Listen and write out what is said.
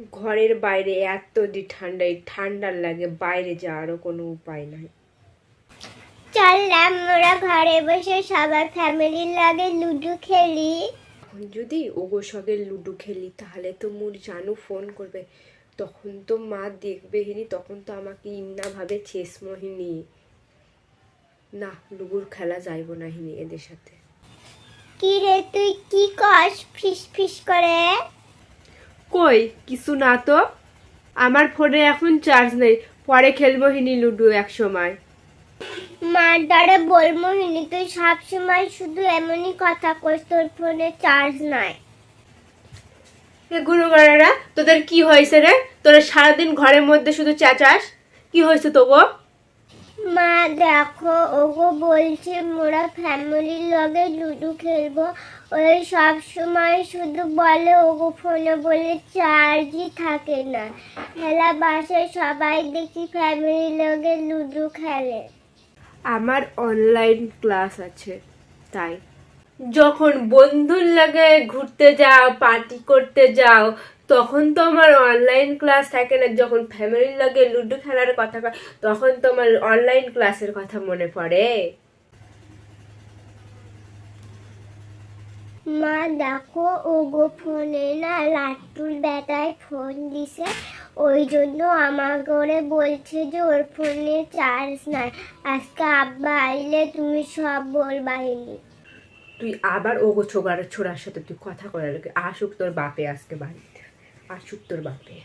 ঘরের বাইরে এত ঠান্ডায় ঠান্ডার লাগে, বাইরে যাওয়ারও কোনো উপায় নাই। চল আমরা ঘরে বসে সবার ফ্যামিলির লাগে লুডো খেলি। এখন যদি ওগো সঙ্গে লুডো খেলি তাহলে তো মোর জানু ফোন করবে, তখন তো মা দেখবে হিনি, তখন তো আমাকে ইন্না ভাবে ছেসমহিনী। না, লুডুর খেলা যাইব না হিনি এদের সাথে। কি রে তুই কি কস ফিস ফিস করে? কই কিছু না তো, আমার ফোনে এখন চার্জ নেই, পরে খেলবো হিনি লুডো এক সময়। মার দ্বারা বলবো হিনি, তুই সবসময় শুধু এমনই কথা কইস, তোর ফোনে চার্জ নাই। গুরুগারেরা, তোদের কি হয়েছে রে? তোরা সারাদিন ঘরের মধ্যে শুধু চেঁচাস, কি হয়েছে তোগো? মা দেখো, ওগো বলছে মোরা ফ্যামিলির লগে লুডো খেলবো, ওই সব সময় শুধু বলে ওগো ফোনে বলে চার্জই থাকে না। খেলা বাসায় সবাই দেখি ফ্যামিলির লগে লুডো খেলে। আমার অনলাইন ক্লাস আছে তাই। যখন বন্ধুর লাগে ঘুরতে যাও, পার্টি করতে যাও, তখন তো আমার অনলাইন ক্লাস থাকে না। যখন ফ্যামিলির লাগে লুডো খেলার কথা কয়, তখন তো আমার অনলাইন ক্লাসের কথা মনে পড়ে। মা দেখো, ওগো ফোনে না লাট্টুর বেটায় ফোন দিছে, ওই জন্য আমার ঘরে বলছে যে ওর ফোনে চার্জ নাই। আজকে আব্বা আইলে তুমি সব বলবাহিনি। তুই আবার ওগো ছোড়ার সাথে তুই কথা করার, আসুক তোর বাপে আজকে বাড়িতে, আসুক তোর বাপে।